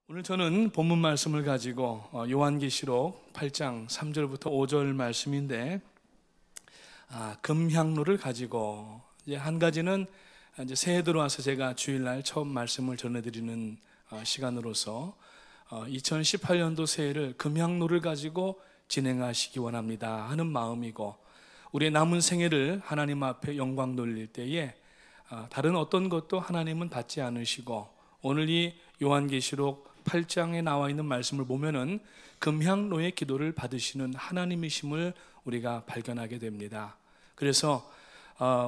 오늘 저는 본문 말씀을 가지고 요한계시록 8장 3절부터 5절 말씀인데 금향로를 가지고 이제 한 가지는 이제 새해 들어와서 제가 주일날 처음 말씀을 전해드리는 시간으로서 2018년도 새해를 금향로를 가지고 진행하시기 원합니다 하는 마음이고, 우리의 남은 생애를 하나님 앞에 영광 돌릴 때에 다른 어떤 것도 하나님은 받지 않으시고, 오늘 이 요한계시록 8장에 나와 있는 말씀을 보면은 금향로의 기도를 받으시는 하나님이심을 우리가 발견하게 됩니다. 그래서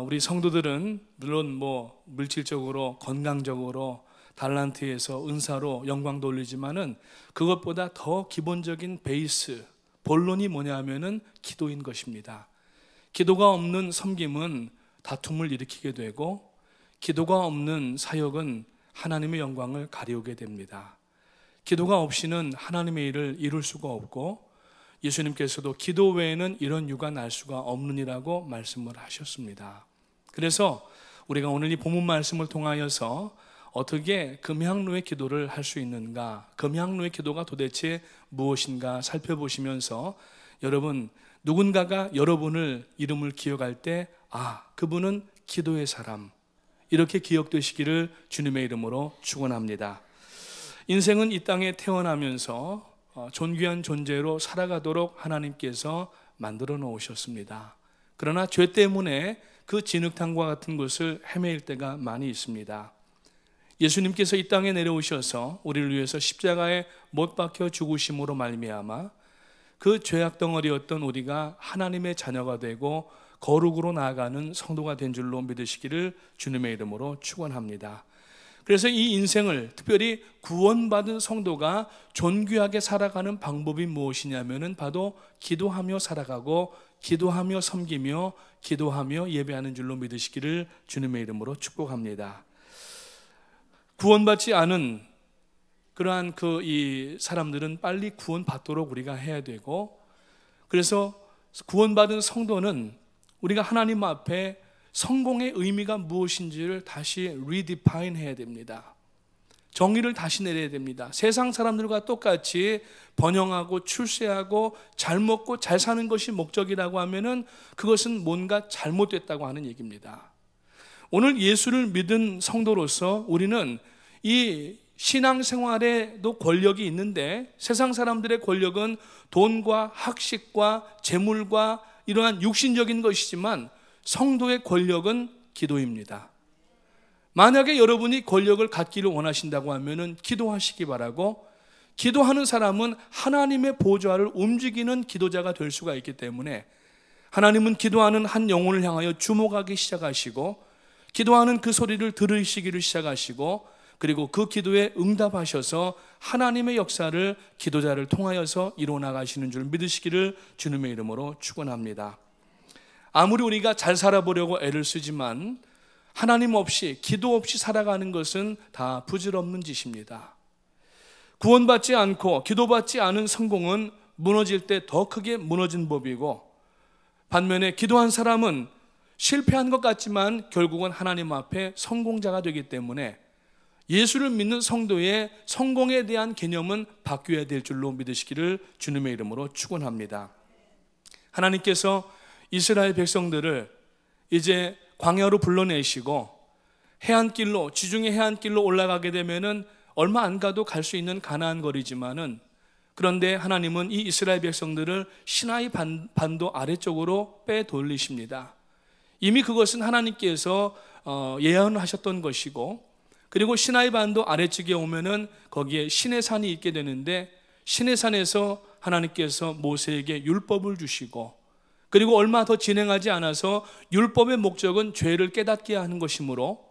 우리 성도들은 물론 물질적으로 건강적으로 달란트에서 은사로 영광 돌리지만은 그것보다 더 기본적인 베이스, 본론이 뭐냐면은 기도인 것입니다. 기도가 없는 섬김은 다툼을 일으키게 되고, 기도가 없는 사역은 하나님의 영광을 가리우게 됩니다. 기도가 없이는 하나님의 일을 이룰 수가 없고, 예수님께서도 기도 외에는 이런 유가 날 수가 없느니라고 말씀을 하셨습니다. 그래서 우리가 오늘 이 본문 말씀을 통하여서 어떻게 금향로의 기도를 할 수 있는가, 금향로의 기도가 도대체 무엇인가 살펴보시면서 여러분, 누군가가 여러분을 이름을 기억할 때 그분은 기도의 사람, 이렇게 기억되시기를 주님의 이름으로 축원합니다. 인생은 이 땅에 태어나면서 존귀한 존재로 살아가도록 하나님께서 만들어 놓으셨습니다. 그러나 죄 때문에 그 진흙탕과 같은 곳을 헤매일 때가 많이 있습니다. 예수님께서 이 땅에 내려오셔서 우리를 위해서 십자가에 못 박혀 죽으심으로 말미암아 그 죄악 덩어리였던 우리가 하나님의 자녀가 되고 거룩으로 나아가는 성도가 된 줄로 믿으시기를 주님의 이름으로 축원합니다. 그래서 이 인생을, 특별히 구원받은 성도가 존귀하게 살아가는 방법이 무엇이냐면은 바로 기도하며 살아가고, 기도하며 섬기며, 기도하며 예배하는 줄로 믿으시기를 주님의 이름으로 축복합니다. 구원받지 않은 그러한 이 사람들은 빨리 구원받도록 우리가 해야 되고, 그래서 구원받은 성도는 우리가 하나님 앞에 성공의 의미가 무엇인지를 다시 리디파인 해야 됩니다. 정의를 다시 내려야 됩니다. 세상 사람들과 똑같이 번영하고 출세하고 잘 먹고 잘 사는 것이 목적이라고 하면은 그것은 뭔가 잘못됐다고 하는 얘기입니다. 오늘 예수를 믿은 성도로서 우리는 이 신앙생활에도 권력이 있는데, 세상 사람들의 권력은 돈과 학식과 재물과 이러한 육신적인 것이지만 성도의 권력은 기도입니다. 만약에 여러분이 권력을 갖기를 원하신다고 하면은 기도하시기 바라고, 기도하는 사람은 하나님의 보좌를 움직이는 기도자가 될 수가 있기 때문에 하나님은 기도하는 한 영혼을 향하여 주목하기 시작하시고, 기도하는 그 소리를 들으시기를 시작하시고, 그리고 그 기도에 응답하셔서 하나님의 역사를 기도자를 통하여서 이루어나가시는 줄 믿으시기를 주님의 이름으로 축원합니다. 아무리 우리가 잘 살아보려고 애를 쓰지만 하나님 없이, 기도 없이 살아가는 것은 다 부질없는 짓입니다. 구원받지 않고 기도받지 않은 성공은 무너질 때 더 크게 무너진 법이고, 반면에 기도한 사람은 실패한 것 같지만 결국은 하나님 앞에 성공자가 되기 때문에 예수를 믿는 성도의 성공에 대한 개념은 바뀌어야 될 줄로 믿으시기를 주님의 이름으로 축원합니다. 하나님께서 이스라엘 백성들을 이제 광야로 불러내시고 해안길로, 지중해 해안길로 올라가게 되면은 얼마 안 가도 갈 수 있는 가나안 거리지만은, 그런데 하나님은 이 이스라엘 백성들을 시나이 반도 아래쪽으로 빼돌리십니다. 이미 그것은 하나님께서 예언하셨던 것이고, 그리고 시나이 반도 아래쪽에 오면은 거기에 시내산이 있게 되는데, 시내산에서 하나님께서 모세에게 율법을 주시고, 그리고 얼마 더 진행하지 않아서 율법의 목적은 죄를 깨닫게 하는 것이므로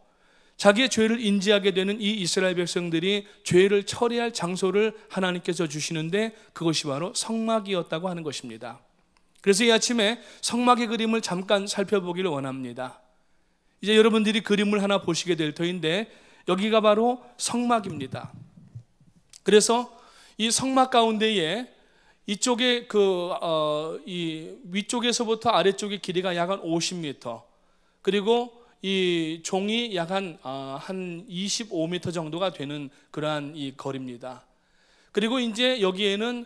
자기의 죄를 인지하게 되는 이 이스라엘 백성들이 죄를 처리할 장소를 하나님께서 주시는데, 그것이 바로 성막이었다고 하는 것입니다. 그래서 이 아침에 성막의 그림을 잠깐 살펴보기를 원합니다. 이제 여러분들이 그림을 하나 보시게 될 터인데, 여기가 바로 성막입니다. 그래서 이 성막 가운데에 이쪽에 이 위쪽에서부터 아래쪽의 길이가 약 한 50m, 그리고 이 종이 약 한 25m 정도가 되는 그러한 이 거리입니다. 그리고 이제 여기에는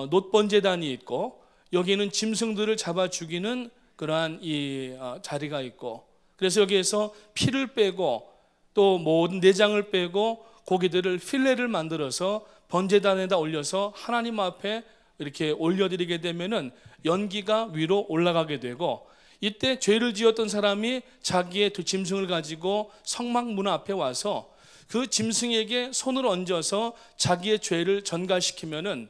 놋번제단이 있고, 여기에는 짐승들을 잡아 죽이는 그러한 이 자리가 있고, 그래서 여기에서 피를 빼고 또 모든 내장을 빼고 고기들을 필레를 만들어서 번제단에다 올려서 하나님 앞에 이렇게 올려드리게 되면은 연기가 위로 올라가게 되고, 이때 죄를 지었던 사람이 자기의 두 짐승을 가지고 성막 문 앞에 와서 그 짐승에게 손을 얹어서 자기의 죄를 전가시키면은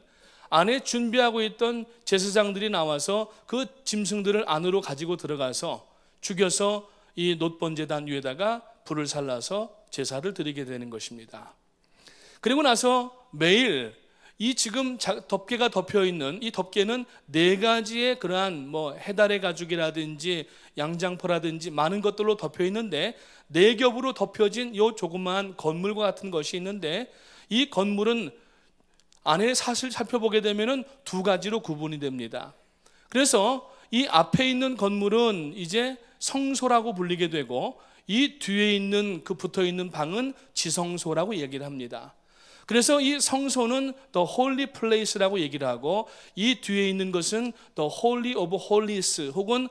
안에 준비하고 있던 제사장들이 나와서 그 짐승들을 안으로 가지고 들어가서 죽여서 이 놋번제단 위에다가 불을 살라서 제사를 드리게 되는 것입니다. 그리고 나서 매일 이 지금 덮개가 덮여 있는 이 덮개는 네 가지의 그러한 뭐 해달의 가죽이라든지 양장포라든지 많은 것들로 덮여 있는데, 네 겹으로 덮여진 요 조그마한 건물과 같은 것이 있는데, 이 건물은 안에 사실 살펴보게 되면은 두 가지로 구분이 됩니다. 그래서 이 앞에 있는 건물은 이제 성소라고 불리게 되고, 이 뒤에 있는 그 붙어 있는 방은 지성소라고 얘기를 합니다. 그래서 이 성소는 The Holy Place라고 얘기를 하고, 이 뒤에 있는 것은 The Holy of Holies 혹은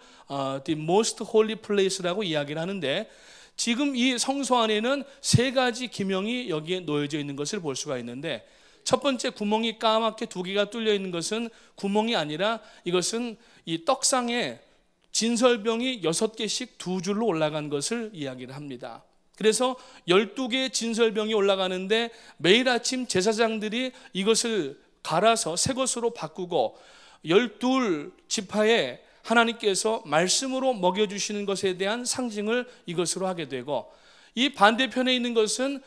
The Most Holy Place라고 이야기를 하는데, 지금 이 성소 안에는 세 가지 기명이 여기에 놓여져 있는 것을 볼 수가 있는데, 첫 번째 구멍이 까맣게 두 개가 뚫려 있는 것은 구멍이 아니라 이것은 이 떡상에 진설병이 6개씩 두 줄로 올라간 것을 이야기를 합니다. 그래서 12개의 진설병이 올라가는데 매일 아침 제사장들이 이것을 갈아서 새 것으로 바꾸고 12지파에 하나님께서 말씀으로 먹여주시는 것에 대한 상징을 이것으로 하게 되고, 이 반대편에 있는 것은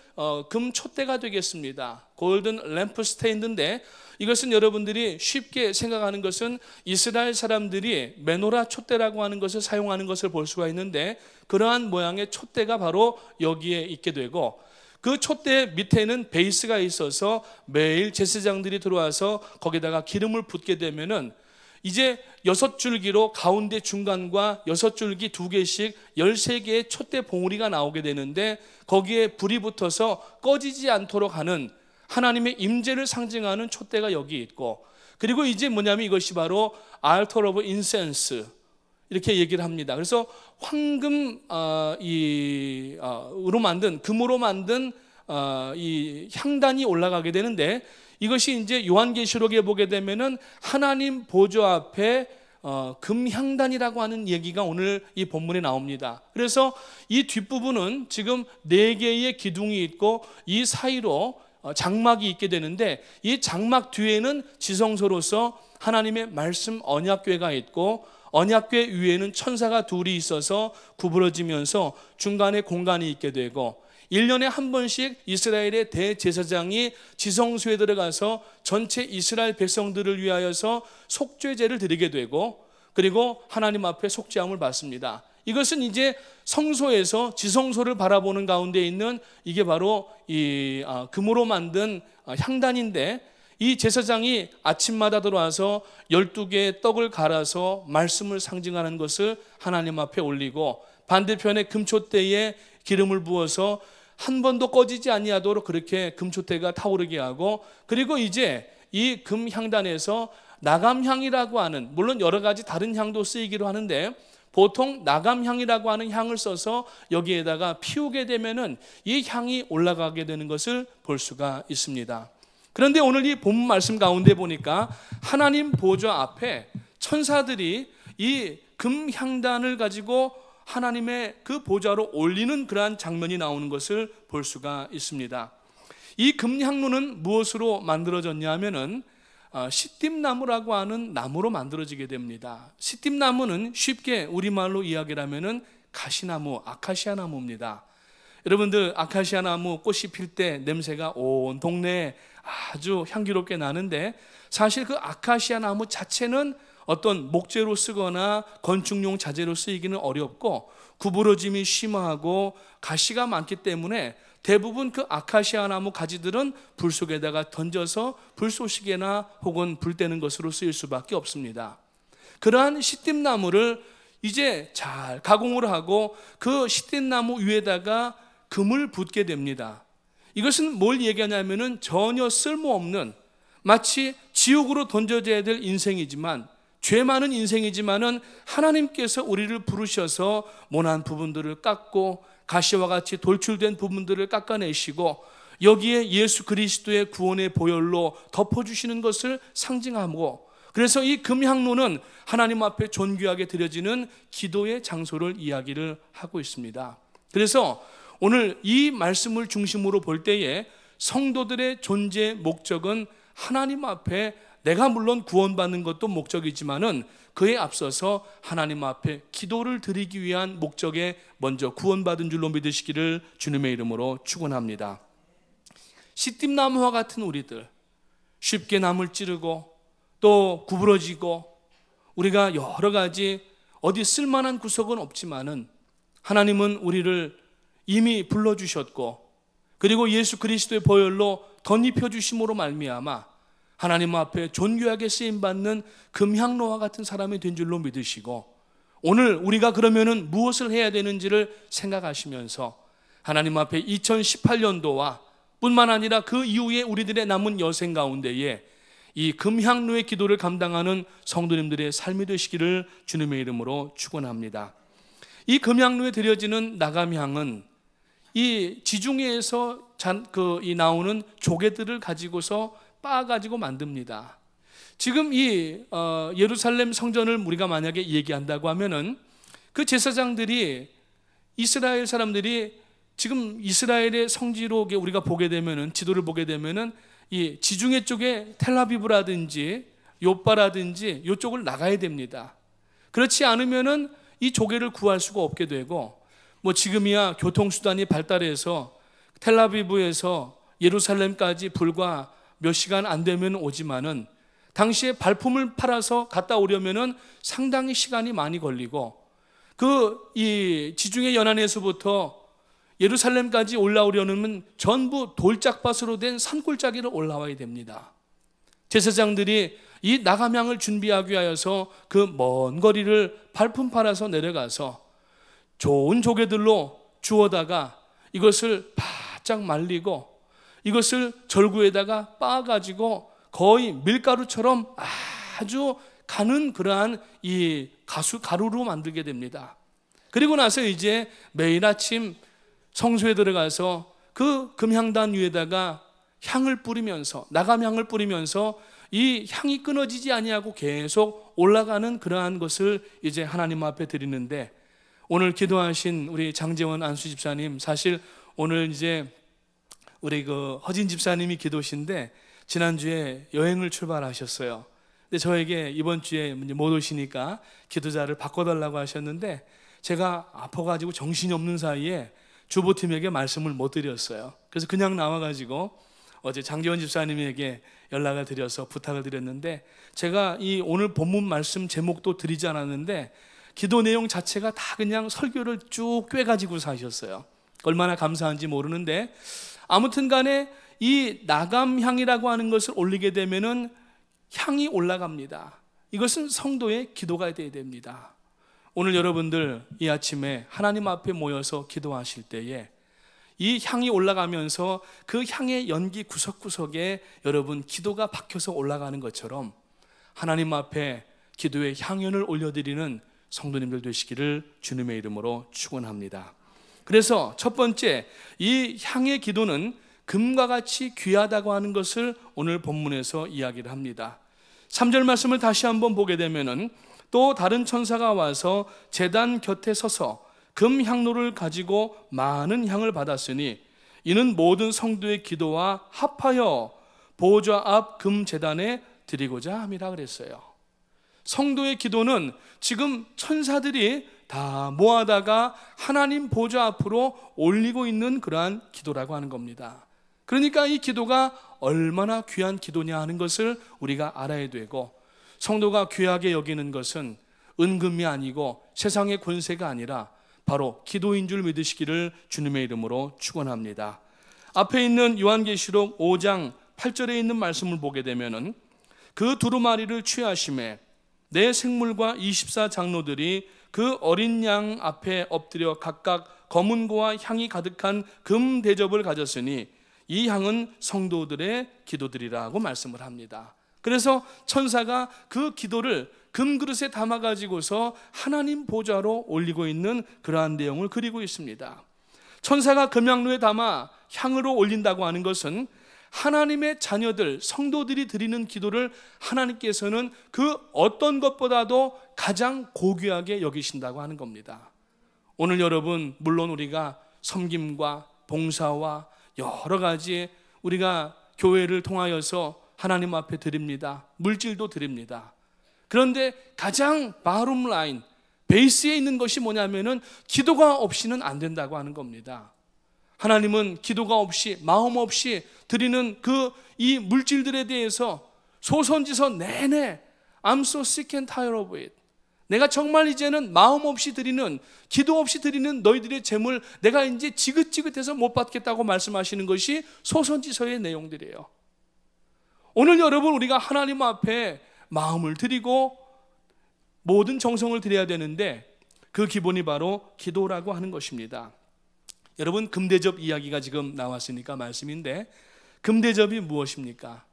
금 촛대가 되겠습니다. 골든 램프 스탠드인데, 이것은 여러분들이 쉽게 생각하는 것은 이스라엘 사람들이 메노라 촛대라고 하는 것을 사용하는 것을 볼 수가 있는데, 그러한 모양의 촛대가 바로 여기에 있게 되고, 그 촛대 밑에는 베이스가 있어서 매일 제사장들이 들어와서 거기다가 기름을 붓게 되면은 이제 6줄기로 가운데 중간과 6줄기 2개씩 13개의 촛대 봉우리가 나오게 되는데, 거기에 불이 붙어서 꺼지지 않도록 하는 하나님의 임재를 상징하는 촛대가 여기 있고, 그리고 이제 뭐냐면 이것이 바로 Altar of Incense 이렇게 얘기를 합니다. 그래서 황금 으로 만든, 금으로 만든 이 향단이 올라가게 되는데, 이것이 이제 요한계시록에 보게 되면은 하나님 보좌 앞에 금향단이라고 하는 얘기가 오늘 이 본문에 나옵니다. 그래서 이 뒷부분은 지금 4개의 기둥이 있고 이 사이로 장막이 있게 되는데, 이 장막 뒤에는 지성소로서 하나님의 말씀 언약궤가 있고, 언약궤 위에는 천사가 둘이 있어서 구부러지면서 중간에 공간이 있게 되고, 1년에 한 번씩 이스라엘의 대제사장이 지성소에 들어가서 전체 이스라엘 백성들을 위하여서 속죄제를 드리게 되고, 그리고 하나님 앞에 속죄함을 받습니다. 이것은 이제 성소에서 지성소를 바라보는 가운데 있는 이게 바로 이 금으로 만든 향단인데, 이 제사장이 아침마다 들어와서 12개의 떡을 갈아서 말씀을 상징하는 것을 하나님 앞에 올리고, 반대편에 금촛대에 기름을 부어서 한 번도 꺼지지 아니하도록 그렇게 금촛대가 타오르게 하고, 그리고 이제 이 금향단에서 나감향이라고 하는, 물론 여러 가지 다른 향도 쓰이기로 하는데 보통 나감향이라고 하는 향을 써서 여기에다가 피우게 되면은 이 향이 올라가게 되는 것을 볼 수가 있습니다. 그런데 오늘 이 본문 말씀 가운데 보니까 하나님 보좌 앞에 천사들이 이 금향단을 가지고 하나님의 그 보좌로 올리는 그러한 장면이 나오는 것을 볼 수가 있습니다. 이 금향로는 무엇으로 만들어졌냐 하면은 시띠나무라고 하는 나무로 만들어지게 됩니다. 시띠나무는 쉽게 우리말로 이야기를 하면은 가시나무, 아카시아 나무입니다. 여러분들 아카시아 나무 꽃이 필 때 냄새가 온 동네에 아주 향기롭게 나는데, 사실 그 아카시아 나무 자체는 어떤 목재로 쓰거나 건축용 자재로 쓰이기는 어렵고 구부러짐이 심하고 가시가 많기 때문에 대부분 그 아카시아 나무 가지들은 불 속에다가 던져서 불쏘시개나 혹은 불 떼는 것으로 쓰일 수밖에 없습니다. 그러한 시띠나무를 이제 잘 가공을 하고 그 시띠나무 위에다가 금을 붓게 됩니다. 이것은 뭘 얘기하냐면은 전혀 쓸모없는, 마치 지옥으로 던져져야 될 인생이지만, 죄 많은 인생이지만은 하나님께서 우리를 부르셔서 모난 부분들을 깎고 가시와 같이 돌출된 부분들을 깎아내시고 여기에 예수 그리스도의 구원의 보혈로 덮어주시는 것을 상징하고, 그래서 이 금향로는 하나님 앞에 존귀하게 드려지는 기도의 장소를 이야기를 하고 있습니다. 그래서 오늘 이 말씀을 중심으로 볼 때에 성도들의 존재 목적은 하나님 앞에, 내가 물론 구원받는 것도 목적이지만은 그에 앞서서 하나님 앞에 기도를 드리기 위한 목적에 먼저 구원받은 줄로 믿으시기를 주님의 이름으로 축원합니다. 시띠나무와 같은 우리들, 쉽게 남을 찌르고 또 구부러지고 우리가 여러 가지 어디 쓸만한 구석은 없지만은 하나님은 우리를 이미 불러주셨고, 그리고 예수 그리스도의 보혈로 덧입혀 주심으로 말미암아 하나님 앞에 존귀하게 쓰임받는 금향로와 같은 사람이 된 줄로 믿으시고, 오늘 우리가 그러면은 무엇을 해야 되는지를 생각하시면서 하나님 앞에 2018년도와 뿐만 아니라 그 이후에 우리들의 남은 여생 가운데에 이 금향로의 기도를 감당하는 성도님들의 삶이 되시기를 주님의 이름으로 축원합니다. 이 금향로에 드려지는 나감향은 이 지중해에서 이 나오는 조개들을 가지고서 빻아가지고 만듭니다. 지금 이 예루살렘 성전을 우리가 만약에 얘기한다고 하면은 그 제사장들이, 이스라엘 사람들이 지금 이스라엘의 성지로 우리가 보게 되면은, 지도를 보게 되면은 이 지중해 쪽에 텔아비브라든지 요빠라든지 이쪽을 나가야 됩니다. 그렇지 않으면은 이 조개를 구할 수가 없게 되고, 뭐 지금이야 교통수단이 발달해서 텔아비브에서 예루살렘까지 불과 몇 시간 안 되면 오지만은 당시에 발품을 팔아서 갔다 오려면은 상당히 시간이 많이 걸리고, 이 지중해 연안에서부터 예루살렘까지 올라오려면 전부 돌짝밭으로 된 산골짜기를 올라와야 됩니다. 제사장들이 이 나감향을 준비하기 위하여서 그 먼 거리를 발품 팔아서 내려가서 좋은 조개들로 주워다가 이것을 바짝 말리고 이것을 절구에다가 빻아가지고 거의 밀가루처럼 아주 가는 그러한 이 가루로 만들게 됩니다. 그리고 나서 이제 매일 아침 성소에 들어가서 그 금향단 위에다가 향을 뿌리면서, 나감향을 뿌리면서 이 향이 끊어지지 아니하고 계속 올라가는 그러한 것을 이제 하나님 앞에 드리는데, 오늘 기도하신 우리 장재원 안수 집사님, 사실 오늘 이제 우리 그 허진 집사님이 기도신데 지난주에 여행을 출발하셨어요. 근데 저에게 이번 주에 못 오시니까 기도자를 바꿔달라고 하셨는데, 제가 아파가지고 정신이 없는 사이에 주보팀에게 말씀을 못 드렸어요. 그래서 그냥 나와가지고 어제 장재원 집사님에게 연락을 드려서 부탁을 드렸는데, 제가 이 오늘 본문 말씀 제목도 드리지 않았는데 기도 내용 자체가 다 그냥 설교를 쭉 꿰가지고 사셨어요. 얼마나 감사한지 모르는데, 아무튼 간에 이 나감향이라고 하는 것을 올리게 되면은 향이 올라갑니다. 이것은 성도의 기도가 되어야 됩니다. 오늘 여러분들 이 아침에 하나님 앞에 모여서 기도하실 때에 이 향이 올라가면서 그 향의 연기 구석구석에 여러분 기도가 박혀서 올라가는 것처럼 하나님 앞에 기도의 향연을 올려드리는 성도님들 되시기를 주님의 이름으로 축원합니다. 그래서 첫 번째, 이 향의 기도는 금과 같이 귀하다고 하는 것을 오늘 본문에서 이야기를 합니다. 3절 말씀을 다시 한번 보게 되면은, 또 다른 천사가 와서 제단 곁에 서서 금향로를 가지고 많은 향을 받았으니 이는 모든 성도의 기도와 합하여 보좌 앞 금제단에 드리고자 함이라 그랬어요. 성도의 기도는 지금 천사들이 다 모아다가 하나님 보좌 앞으로 올리고 있는 그러한 기도라고 하는 겁니다. 그러니까 이 기도가 얼마나 귀한 기도냐 하는 것을 우리가 알아야 되고, 성도가 귀하게 여기는 것은 은금이 아니고 세상의 권세가 아니라 바로 기도인 줄 믿으시기를 주님의 이름으로 축원합니다. 앞에 있는 요한계시록 5장 8절에 있는 말씀을 보게 되면은, 그 두루마리를 취하심에 내 생물과 24장로들이 그 어린 양 앞에 엎드려 각각 검은고와 향이 가득한 금 대접을 가졌으니 이 향은 성도들의 기도들이라고 말씀을 합니다. 그래서 천사가 그 기도를 금그릇에 담아가지고서 하나님 보좌로 올리고 있는 그러한 내용을 그리고 있습니다. 천사가 금향로에 담아 향으로 올린다고 하는 것은 하나님의 자녀들, 성도들이 드리는 기도를 하나님께서는 그 어떤 것보다도 가장 고귀하게 여기신다고 하는 겁니다. 오늘 여러분, 물론 우리가 섬김과 봉사와 여러 가지 우리가 교회를 통하여서 하나님 앞에 드립니다. 물질도 드립니다. 그런데 가장 바룸 라인, 베이스에 있는 것이 뭐냐면은 기도가 없이는 안 된다고 하는 겁니다. 하나님은 기도가 없이, 마음 없이 드리는 이 물질들에 대해서 소선지서 내내 I'm so sick and tired of it. 내가 정말 이제는 마음 없이 드리는, 기도 없이 드리는 너희들의 재물 내가 이제 지긋지긋해서 못 받겠다고 말씀하시는 것이 소선지서의 내용들이에요. 오늘 여러분, 우리가 하나님 앞에 마음을 드리고 모든 정성을 드려야 되는데 그 기본이 바로 기도라고 하는 것입니다. 여러분, 금대접 이야기가 지금 나왔으니까 말씀인데, 금대접이 무엇입니까?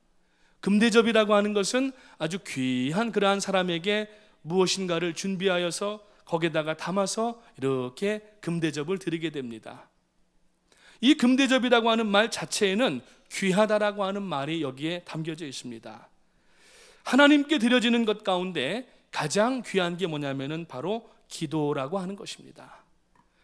금대접이라고 하는 것은 아주 귀한 그러한 사람에게 무엇인가를 준비하여서 거기에다가 담아서 이렇게 금대접을 드리게 됩니다. 이 금대접이라고 하는 말 자체에는 귀하다라고 하는 말이 여기에 담겨져 있습니다. 하나님께 드려지는 것 가운데 가장 귀한 게 뭐냐면은 바로 기도라고 하는 것입니다.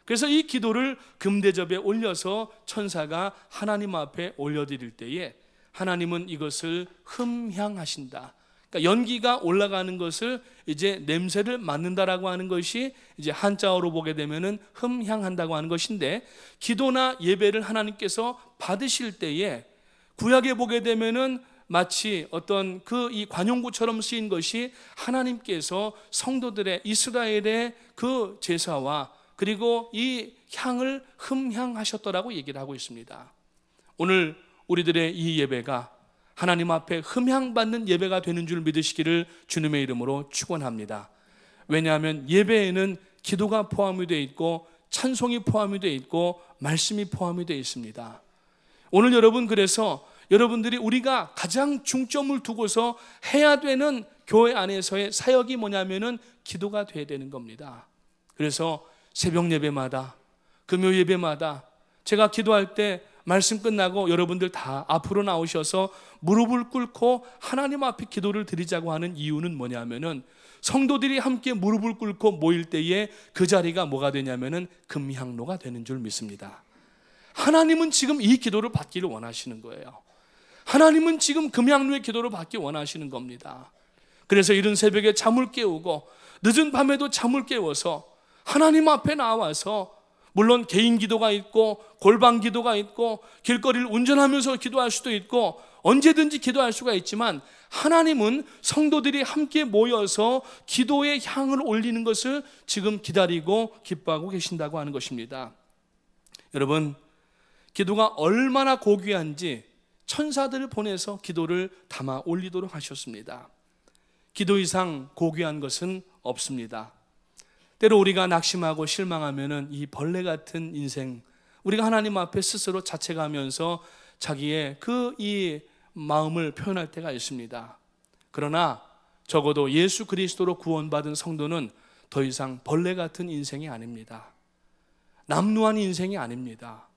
그래서 이 기도를 금대접에 올려서 천사가 하나님 앞에 올려드릴 때에 하나님은 이것을 흠향하신다. 그러니까 연기가 올라가는 것을 이제 냄새를 맡는다라고 하는 것이 이제 한자어로 보게 되면은 흠향한다고 하는 것인데, 기도나 예배를 하나님께서 받으실 때에 구약에 보게 되면은 마치 어떤 이 관용구처럼 쓰인 것이 하나님께서 성도들의 이스라엘의 그 제사와 그리고 이 향을 흠향하셨더라고 얘기를 하고 있습니다. 오늘 우리들의 이 예배가 하나님 앞에 흠향받는 예배가 되는 줄 믿으시기를 주님의 이름으로 축원합니다. 왜냐하면 예배에는 기도가 포함이 되어 있고 찬송이 포함이 되어 있고 말씀이 포함이 되어 있습니다. 오늘 여러분, 그래서 여러분들이 우리가 가장 중점을 두고서 해야 되는 교회 안에서의 사역이 뭐냐면은 기도가 돼야 되는 겁니다. 그래서 새벽 예배마다, 금요 예배마다 제가 기도할 때 말씀 끝나고 여러분들 다 앞으로 나오셔서 무릎을 꿇고 하나님 앞에 기도를 드리자고 하는 이유는 뭐냐면은 성도들이 함께 무릎을 꿇고 모일 때에 그 자리가 뭐가 되냐면은 금향로가 되는 줄 믿습니다. 하나님은 지금 이 기도를 받기를 원하시는 거예요. 하나님은 지금 금향로의 기도를 받기 원하시는 겁니다. 그래서 이른 새벽에 잠을 깨우고 늦은 밤에도 잠을 깨워서 하나님 앞에 나와서, 물론 개인 기도가 있고 골방 기도가 있고 길거리를 운전하면서 기도할 수도 있고 언제든지 기도할 수가 있지만, 하나님은 성도들이 함께 모여서 기도의 향을 올리는 것을 지금 기다리고 기뻐하고 계신다고 하는 것입니다. 여러분, 기도가 얼마나 고귀한지 천사들을 보내서 기도를 담아 올리도록 하셨습니다. 기도 이상 고귀한 것은 없습니다. 때로 우리가 낙심하고 실망하면은 이 벌레 같은 인생, 우리가 하나님 앞에 스스로 자책하면서 자기의 이 마음을 표현할 때가 있습니다. 그러나 적어도 예수 그리스도로 구원받은 성도는 더 이상 벌레 같은 인생이 아닙니다. 남루한 인생이 아닙니다.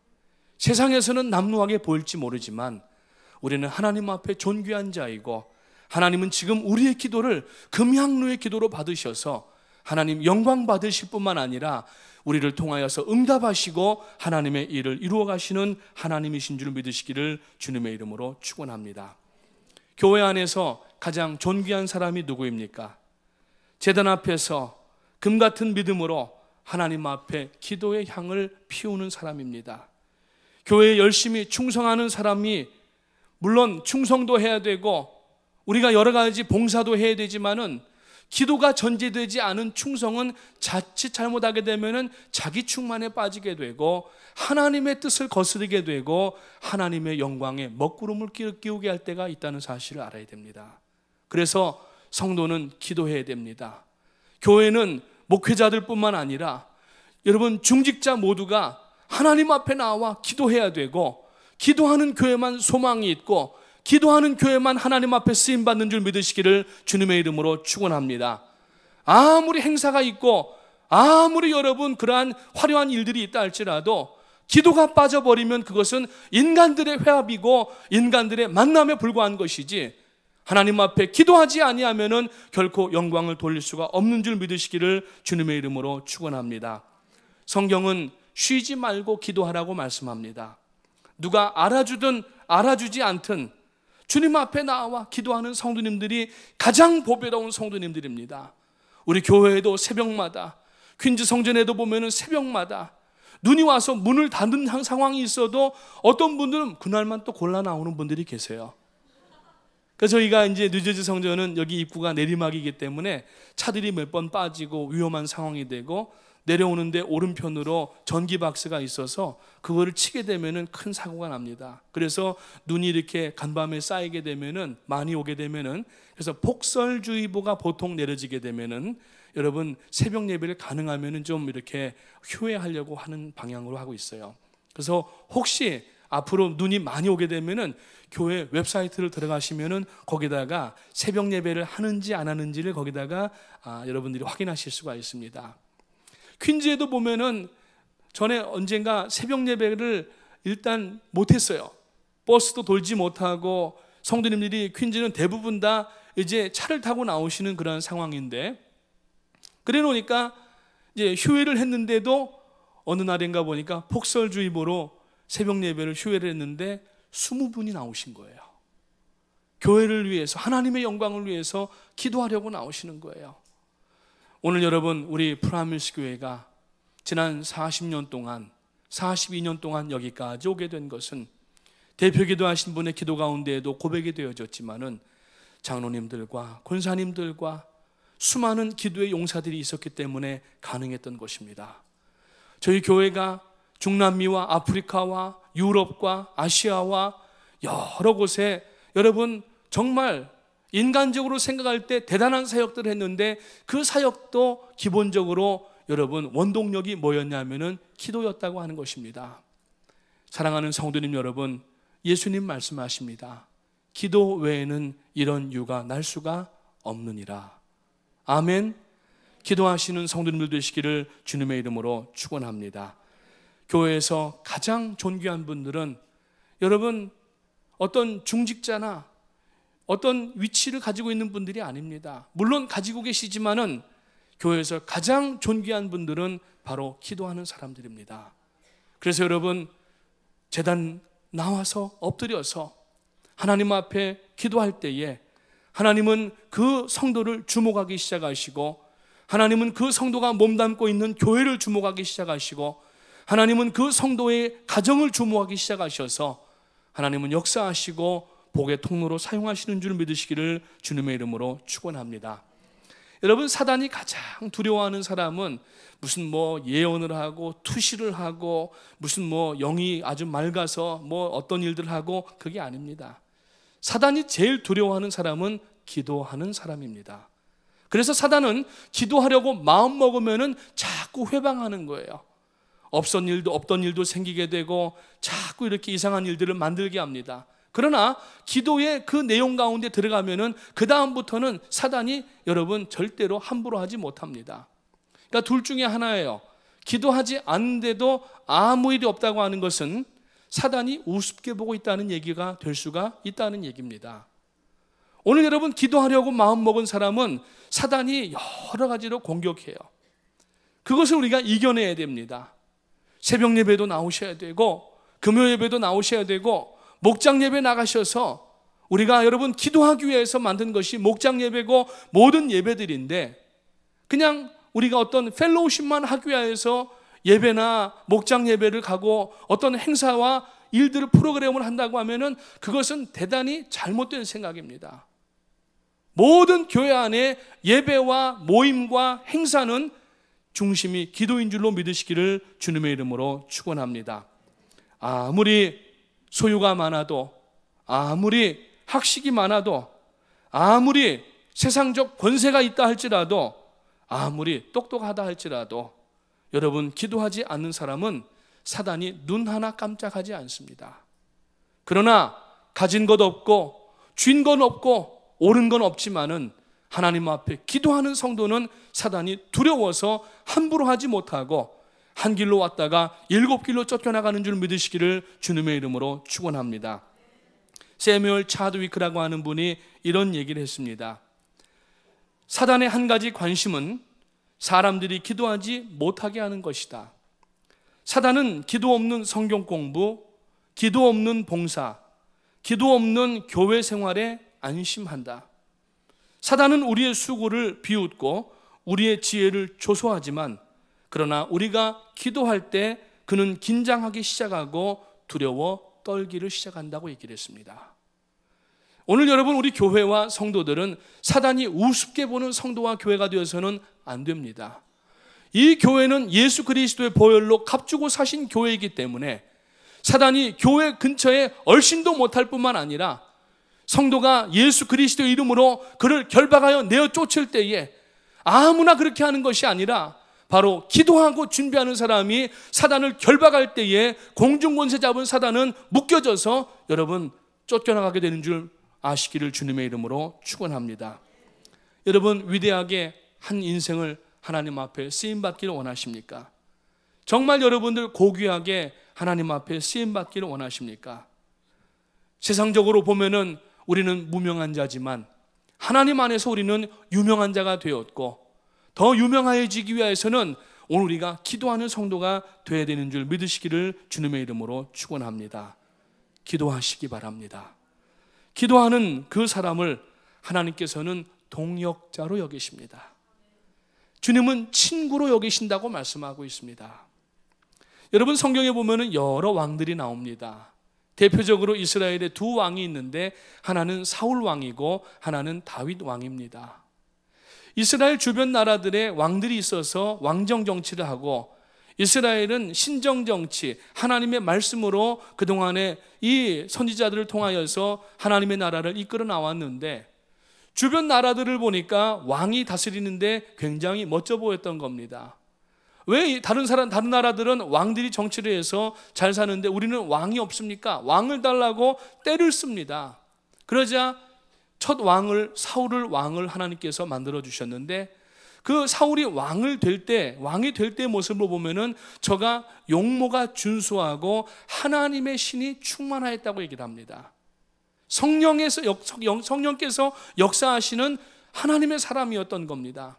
세상에서는 남루하게 보일지 모르지만 우리는 하나님 앞에 존귀한 자이고, 하나님은 지금 우리의 기도를 금향로의 기도로 받으셔서 하나님 영광 받으실 뿐만 아니라 우리를 통하여서 응답하시고 하나님의 일을 이루어 가시는 하나님이신 줄 믿으시기를 주님의 이름으로 축원합니다. 교회 안에서 가장 존귀한 사람이 누구입니까? 제단 앞에서 금 같은 믿음으로 하나님 앞에 기도의 향을 피우는 사람입니다. 교회에 열심히 충성하는 사람이, 물론 충성도 해야 되고 우리가 여러 가지 봉사도 해야 되지만은, 기도가 전제되지 않은 충성은 자칫 잘못하게 되면은 자기 충만에 빠지게 되고 하나님의 뜻을 거스르게 되고 하나님의 영광에 먹구름을 끼우게 할 때가 있다는 사실을 알아야 됩니다. 그래서 성도는 기도해야 됩니다. 교회는 목회자들뿐만 아니라 여러분 중직자 모두가 하나님 앞에 나와 기도해야 되고, 기도하는 교회만 소망이 있고 기도하는 교회만 하나님 앞에 쓰임받는 줄 믿으시기를 주님의 이름으로 축원합니다. 아무리 행사가 있고 아무리 여러분 그러한 화려한 일들이 있다 할지라도 기도가 빠져버리면 그것은 인간들의 회합이고 인간들의 만남에 불과한 것이지 하나님 앞에 기도하지 아니하면은 결코 영광을 돌릴 수가 없는 줄 믿으시기를 주님의 이름으로 축원합니다. 성경은 쉬지 말고 기도하라고 말씀합니다. 누가 알아주든 알아주지 않든 주님 앞에 나와 기도하는 성도님들이 가장 보배로운 성도님들입니다. 우리 교회에도 새벽마다, 퀸즈 성전에도 보면은 새벽마다 눈이 와서 문을 닫는 상황이 있어도 어떤 분들은 그날만 또 골라 나오는 분들이 계세요. 그래서 저희가 이제 뉴저지 성전은 여기 입구가 내리막이기 때문에 차들이 몇 번 빠지고 위험한 상황이 되고 내려오는데 오른편으로 전기박스가 있어서 그거를 치게 되면은 큰 사고가 납니다. 그래서 눈이 이렇게 간밤에 쌓이게 되면은 많이 오게 되면은 그래서 폭설주의보가 보통 내려지게 되면은 여러분 새벽 예배를 가능하면은 좀 이렇게 휴회하려고 하는 방향으로 하고 있어요. 그래서 혹시 앞으로 눈이 많이 오게 되면은 교회 웹사이트를 들어가시면은 거기다가 새벽 예배를 하는지 안 하는지를 거기다가 여러분들이 확인하실 수가 있습니다. 퀸즈에도 보면은 전에 언젠가 새벽 예배를 일단 못했어요. 버스도 돌지 못하고 성도님들이 퀸즈는 대부분 다 이제 차를 타고 나오시는 그런 상황인데 그래 놓으니까 이제 휴회를 했는데도 어느 날인가 보니까 폭설주의보로 새벽 예배를 휴회를 했는데 20분이 나오신 거예요. 교회를 위해서 하나님의 영광을 위해서 기도하려고 나오시는 거예요. 오늘 여러분 우리 프라미스 교회가 지난 40년 동안 42년 동안 여기까지 오게 된 것은 대표 기도하신 분의 기도 가운데에도 고백이 되어졌지만은 장로님들과 권사님들과 수많은 기도의 용사들이 있었기 때문에 가능했던 것입니다. 저희 교회가 중남미와 아프리카와 유럽과 아시아와 여러 곳에 여러분 정말 인간적으로 생각할 때 대단한 사역들을 했는데 그 사역도 기본적으로 여러분 원동력이 뭐였냐면은 기도였다고 하는 것입니다. 사랑하는 성도님 여러분, 예수님 말씀하십니다. 기도 외에는 이런 유가 날 수가 없느니라. 아멘. 기도하시는 성도님들 되시기를 주님의 이름으로 축원합니다. 교회에서 가장 존귀한 분들은 여러분 어떤 중직자나 어떤 위치를 가지고 있는 분들이 아닙니다. 물론 가지고 계시지만은 교회에서 가장 존귀한 분들은 바로 기도하는 사람들입니다. 그래서 여러분 제단 나와서 엎드려서 하나님 앞에 기도할 때에 하나님은 그 성도를 주목하기 시작하시고 하나님은 그 성도가 몸담고 있는 교회를 주목하기 시작하시고 하나님은 그 성도의 가정을 주목하기 시작하셔서 하나님은 역사하시고 복의 통로로 사용하시는 줄 믿으시기를 주님의 이름으로 축원합니다. 여러분 사단이 가장 두려워하는 사람은 무슨 뭐 예언을 하고 투시를 하고 무슨 뭐 영이 아주 맑아서 뭐 어떤 일들을 하고 그게 아닙니다. 사단이 제일 두려워하는 사람은 기도하는 사람입니다. 그래서 사단은 기도하려고 마음 먹으면은 자꾸 회방하는 거예요. 없던 일도 생기게 되고 자꾸 이렇게 이상한 일들을 만들게 합니다. 그러나 기도의 그 내용 가운데 들어가면은 그 다음부터는 사단이 여러분 절대로 함부로 하지 못합니다. 그러니까 둘 중에 하나예요. 기도하지 않는데도 아무 일이 없다고 하는 것은 사단이 우습게 보고 있다는 얘기가 될 수가 있다는 얘기입니다. 오늘 여러분 기도하려고 마음 먹은 사람은 사단이 여러 가지로 공격해요. 그것을 우리가 이겨내야 됩니다. 새벽 예배도 나오셔야 되고 금요 예배도 나오셔야 되고 목장 예배 나가셔서 우리가 여러분 기도하기 위해서 만든 것이 목장 예배고 모든 예배들인데 그냥 우리가 어떤 펠로우십만 하기 위해서 예배나 목장 예배를 가고 어떤 행사와 일들을 프로그램을 한다고 하면은 그것은 대단히 잘못된 생각입니다. 모든 교회 안에 예배와 모임과 행사는 중심이 기도인 줄로 믿으시기를 주님의 이름으로 축원합니다. 아무리 소유가 많아도 아무리 학식이 많아도 아무리 세상적 권세가 있다 할지라도 아무리 똑똑하다 할지라도 여러분 기도하지 않는 사람은 사단이 눈 하나 깜짝하지 않습니다. 그러나 가진 것 없고 쥔 건 없고 옳은 건 없지만은 하나님 앞에 기도하는 성도는 사단이 두려워서 함부로 하지 못하고 한 길로 왔다가 7길로 쫓겨나가는 줄 믿으시기를 주님의 이름으로 축원합니다. 세뮤얼 차드위크라고 하는 분이 이런 얘기를 했습니다. 사단의 한 가지 관심은 사람들이 기도하지 못하게 하는 것이다. 사단은 기도 없는 성경 공부, 기도 없는 봉사, 기도 없는 교회 생활에 안심한다. 사단은 우리의 수고를 비웃고 우리의 지혜를 조소하지만 그러나 우리가 기도할 때 그는 긴장하기 시작하고 두려워 떨기를 시작한다고 얘기를 했습니다. 오늘 여러분, 우리 교회와 성도들은 사단이 우습게 보는 성도와 교회가 되어서는 안 됩니다. 이 교회는 예수 그리스도의 보혈로 값주고 사신 교회이기 때문에 사단이 교회 근처에 얼씬도 못할 뿐만 아니라 성도가 예수 그리스도의 이름으로 그를 결박하여 내어 쫓을 때에 아무나 그렇게 하는 것이 아니라 바로 기도하고 준비하는 사람이 사단을 결박할 때에 공중권세 잡은 사단은 묶여져서 여러분 쫓겨나가게 되는 줄 아시기를 주님의 이름으로 축원합니다. 여러분, 위대하게 한 인생을 하나님 앞에 쓰임받기를 원하십니까? 정말 여러분들 고귀하게 하나님 앞에 쓰임받기를 원하십니까? 세상적으로 보면은 우리는 무명한 자지만 하나님 안에서 우리는 유명한 자가 되었고 더 유명해지기 위해서는 오늘 우리가 기도하는 성도가 되어야 되는 줄 믿으시기를 주님의 이름으로 축원합니다. 기도하시기 바랍니다. 기도하는 그 사람을 하나님께서는 동역자로 여기십니다. 주님은 친구로 여기신다고 말씀하고 있습니다. 여러분, 성경에 보면은 여러 왕들이 나옵니다. 대표적으로 이스라엘에 두 왕이 있는데 하나는 사울 왕이고 하나는 다윗 왕입니다. 이스라엘 주변 나라들의 왕들이 있어서 왕정 정치를 하고 이스라엘은 신정 정치, 하나님의 말씀으로 그동안에 이 선지자들을 통하여서 하나님의 나라를 이끌어 나왔는데 주변 나라들을 보니까 왕이 다스리는데 굉장히 멋져 보였던 겁니다. 왜 다른 나라들은 왕들이 정치를 해서 잘 사는데 우리는 왕이 없습니까? 왕을 달라고 떼를 씁니다. 그러자 첫 왕을, 사울을 왕을 하나님께서 만들어 주셨는데 그 사울이 왕이 될 때 모습을 보면은 저가 용모가 준수하고 하나님의 신이 충만하였다고 얘기를 합니다. 성령께서 역사하시는 하나님의 사람이었던 겁니다.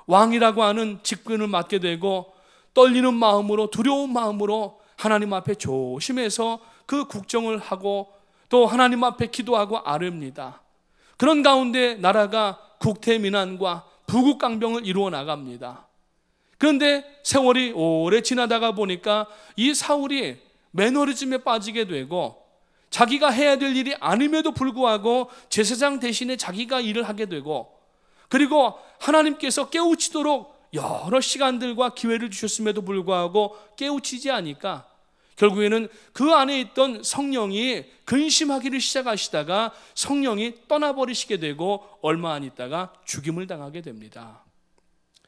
왕이라고 하는 직분을 맡게 되고 떨리는 마음으로, 두려운 마음으로 하나님 앞에 조심해서 그 국정을 하고 또 하나님 앞에 기도하고 아뢰입니다. 그런 가운데 나라가 국태민안과 부국강병을 이루어 나갑니다. 그런데 세월이 오래 지나다가 보니까 이 사울이 매너리즘에 빠지게 되고 자기가 해야 될 일이 아님에도 불구하고 제사장 대신에 자기가 일을 하게 되고 그리고 하나님께서 깨우치도록 여러 시간들과 기회를 주셨음에도 불구하고 깨우치지 않으니까 결국에는 그 안에 있던 성령이 근심하기를 시작하시다가 성령이 떠나버리시게 되고 얼마 안 있다가 죽임을 당하게 됩니다.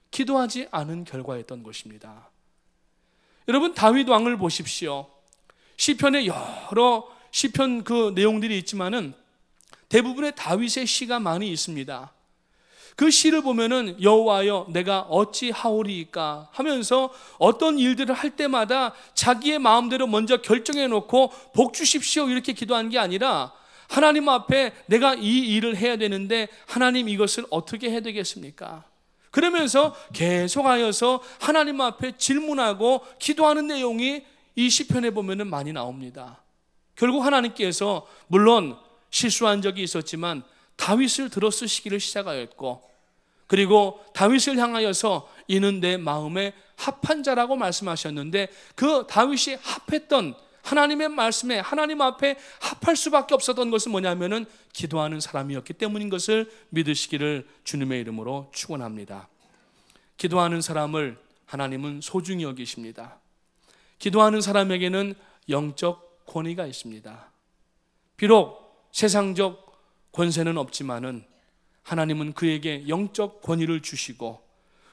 기도하지 않은 결과였던 것입니다. 여러분, 다윗 왕을 보십시오. 시편에 여러 시편 그 내용들이 있지만은 대부분의 다윗의 시가 많이 있습니다. 그 시를 보면은 여호와여 내가 어찌 하오리이까 하면서 어떤 일들을 할 때마다 자기의 마음대로 먼저 결정해 놓고 복 주십시오 이렇게 기도한 게 아니라 하나님 앞에 내가 이 일을 해야 되는데 하나님 이것을 어떻게 해야 되겠습니까? 그러면서 계속하여서 하나님 앞에 질문하고 기도하는 내용이 이 시편에 보면은 많이 나옵니다. 결국 하나님께서 물론 실수한 적이 있었지만 다윗을 들어 쓰시기를 시작하였고 그리고 다윗을 향하여서 이는 내 마음에 합한 자라고 말씀하셨는데 그 다윗이 합했던 하나님의 말씀에 하나님 앞에 합할 수밖에 없었던 것은 뭐냐면은 기도하는 사람이었기 때문인 것을 믿으시기를 주님의 이름으로 축원합니다. 기도하는 사람을 하나님은 소중히 여기십니다. 기도하는 사람에게는 영적 권위가 있습니다. 비록 세상적 권세는 없지만은 하나님은 그에게 영적 권위를 주시고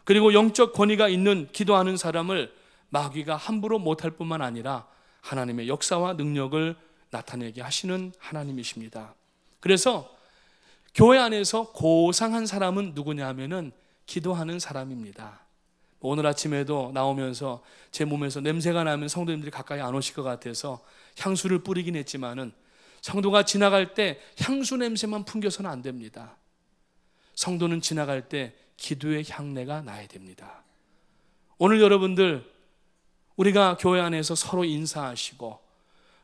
그리고 영적 권위가 있는 기도하는 사람을 마귀가 함부로 못할 뿐만 아니라 하나님의 역사와 능력을 나타내게 하시는 하나님이십니다. 그래서 교회 안에서 고상한 사람은 누구냐 하면은 기도하는 사람입니다. 오늘 아침에도 나오면서 제 몸에서 냄새가 나면 성도님들이 가까이 안 오실 것 같아서 향수를 뿌리긴 했지만은 성도가 지나갈 때 향수 냄새만 풍겨서는 안 됩니다. 성도는 지나갈 때 기도의 향내가 나야 됩니다. 오늘 여러분들 우리가 교회 안에서 서로 인사하시고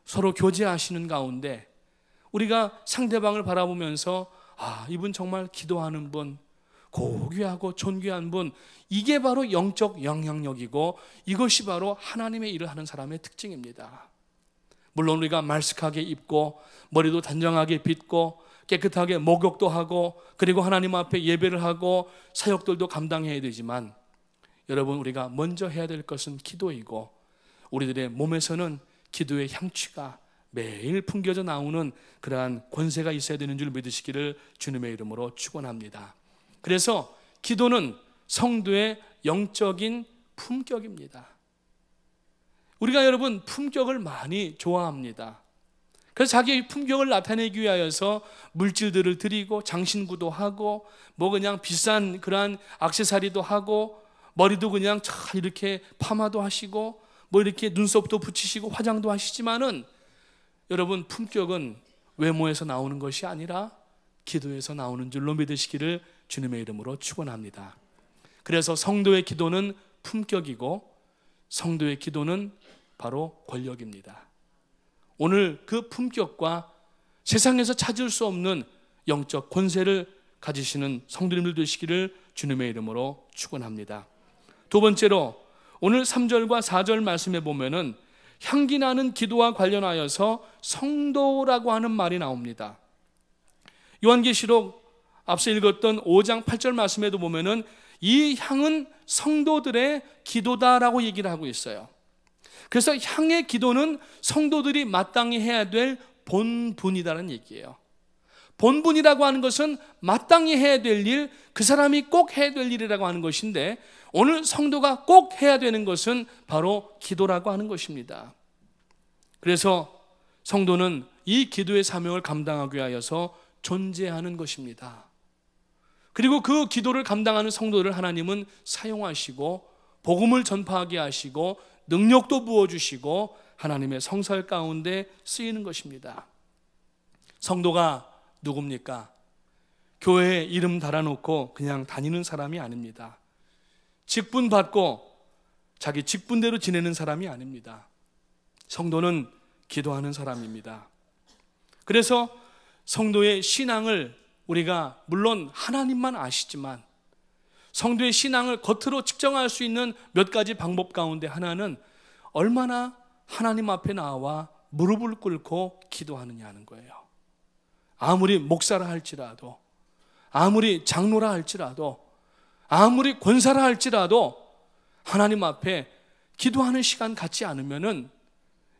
서로 교제하시는 가운데 우리가 상대방을 바라보면서 이분 정말 기도하는 분, 고귀하고 존귀한 분, 이게 바로 영적 영향력이고 이것이 바로 하나님의 일을 하는 사람의 특징입니다. 물론 우리가 말쓱하게 입고 머리도 단정하게 빗고 깨끗하게 목욕도 하고 그리고 하나님 앞에 예배를 하고 사역들도 감당해야 되지만 여러분, 우리가 먼저 해야 될 것은 기도이고 우리들의 몸에서는 기도의 향취가 매일 풍겨져 나오는 그러한 권세가 있어야 되는 줄 믿으시기를 주님의 이름으로 축원합니다. 그래서 기도는 성도의 영적인 품격입니다. 우리가 여러분 품격을 많이 좋아합니다. 그래서 자기의 품격을 나타내기 위하여서 물질들을 드리고 장신구도 하고 뭐 그냥 비싼 그러한 액세서리도 하고 머리도 그냥 잘 이렇게 파마도 하시고 뭐 이렇게 눈썹도 붙이시고 화장도 하시지만은 여러분, 품격은 외모에서 나오는 것이 아니라 기도에서 나오는 줄로 믿으시기를 주님의 이름으로 축원합니다. 그래서 성도의 기도는 품격이고 성도의 기도는 바로 권력입니다. 오늘 그 품격과 세상에서 찾을 수 없는 영적 권세를 가지시는 성도님들 되시기를 주님의 이름으로 축원합니다. 두 번째로 오늘 3절과 4절 말씀에 보면은 향기 나는 기도와 관련하여서 성도라고 하는 말이 나옵니다. 요한계시록 앞서 읽었던 5장 8절 말씀에도 보면은 이 향은 성도들의 기도다라고 얘기를 하고 있어요. 그래서 향의 기도는 성도들이 마땅히 해야 될 본분이다라는 얘기예요. 본분이라고 하는 것은 마땅히 해야 될 일, 그 사람이 꼭 해야 될 일이라고 하는 것인데 오늘 성도가 꼭 해야 되는 것은 바로 기도라고 하는 것입니다. 그래서 성도는 이 기도의 사명을 감당하기 위하여서 존재하는 것입니다. 그리고 그 기도를 감당하는 성도를 하나님은 사용하시고 복음을 전파하게 하시고 능력도 부어주시고 하나님의 성살 가운데 쓰이는 것입니다. 성도가 누굽니까? 교회에 이름 달아놓고 그냥 다니는 사람이 아닙니다. 직분 받고 자기 직분대로 지내는 사람이 아닙니다. 성도는 기도하는 사람입니다. 그래서 성도의 신앙을 우리가 물론 하나님만 아시지만 성도의 신앙을 겉으로 측정할 수 있는 몇 가지 방법 가운데 하나는 얼마나 하나님 앞에 나와 무릎을 꿇고 기도하느냐는 거예요. 아무리 목사라 할지라도, 아무리 장로라 할지라도, 아무리 권사라 할지라도 하나님 앞에 기도하는 시간 갖지 않으면은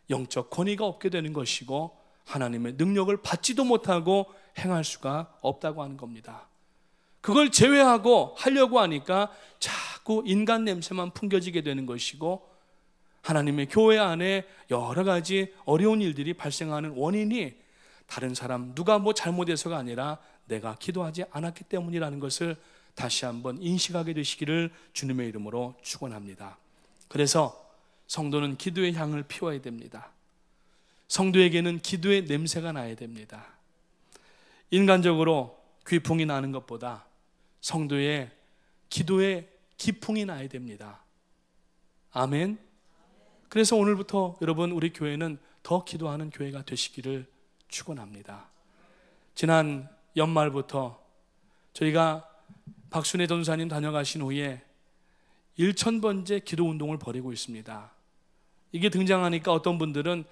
영적 권위가 없게 되는 것이고 하나님의 능력을 받지도 못하고 행할 수가 없다고 하는 겁니다. 그걸 제외하고 하려고 하니까 자꾸 인간 냄새만 풍겨지게 되는 것이고 하나님의 교회 안에 여러 가지 어려운 일들이 발생하는 원인이 다른 사람 누가 뭐 잘못해서가 아니라 내가 기도하지 않았기 때문이라는 것을 다시 한번 인식하게 되시기를 주님의 이름으로 축원합니다. 그래서 성도는 기도의 향을 피워야 됩니다. 성도에게는 기도의 냄새가 나야 됩니다. 인간적으로 귀풍이 나는 것보다 성도의 기도의 기풍이 나야 됩니다. 아멘. 그래서 오늘부터 여러분 우리 교회는 더 기도하는 교회가 되시기를 축원합니다. 지난 연말부터 저희가 박순애 전사님 다녀가신 후에 1000번째 기도 운동을 벌이고 있습니다. 이게 등장하니까 어떤 분들은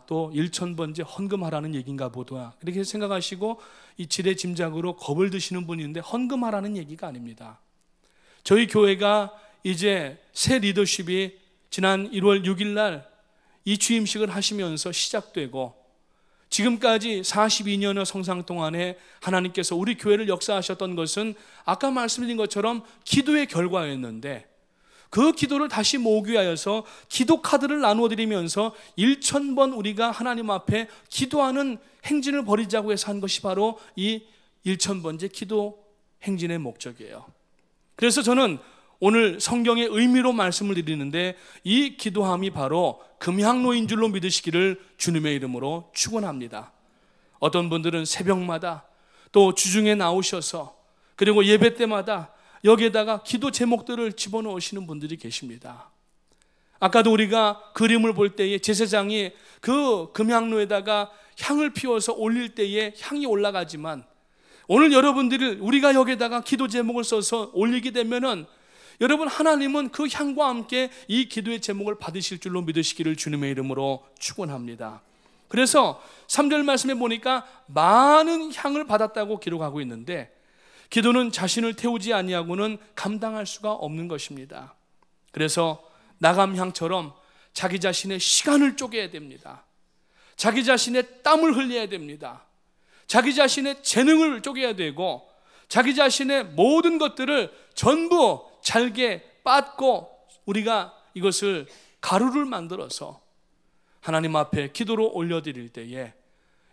또 1000번째 헌금하라는 얘기인가 보다 이렇게 생각하시고 이 지레짐작으로 겁을 드시는 분이 있는데 헌금하라는 얘기가 아닙니다. 저희 교회가 이제 새 리더십이 지난 1월 6일 날 이 취임식을 하시면서 시작되고 지금까지 42년의 성상 동안에 하나님께서 우리 교회를 역사하셨던 것은 아까 말씀드린 것처럼 기도의 결과였는데 그 기도를 다시 모으기 위하여서 기도 카드를 나누어 드리면서 1000번 우리가 하나님 앞에 기도하는 행진을 벌이자고 해서 한 것이 바로 이 1000번째 기도 행진의 목적이에요. 그래서 저는 오늘 성경의 의미로 말씀을 드리는데 이 기도함이 바로 금향로인 줄로 믿으시기를 주님의 이름으로 축원합니다. 어떤 분들은 새벽마다 또 주중에 나오셔서 그리고 예배 때마다 여기에다가 기도 제목들을 집어넣으시는 분들이 계십니다. 아까도 우리가 그림을 볼 때에 제사장이 그 금향로에다가 향을 피워서 올릴 때에 향이 올라가지만 오늘 여러분들이 우리가 여기에다가 기도 제목을 써서 올리게 되면은 여러분 하나님은 그 향과 함께 이 기도의 제목을 받으실 줄로 믿으시기를 주님의 이름으로 축원합니다. 그래서 3절 말씀에 보니까 많은 향을 받았다고 기록하고 있는데 기도는 자신을 태우지 아니하고는 감당할 수가 없는 것입니다. 그래서 나감향처럼 자기 자신의 시간을 쪼개야 됩니다. 자기 자신의 땀을 흘려야 됩니다. 자기 자신의 재능을 쪼개야 되고 자기 자신의 모든 것들을 전부 잘게 빻고 우리가 이것을 가루를 만들어서 하나님 앞에 기도로 올려드릴 때에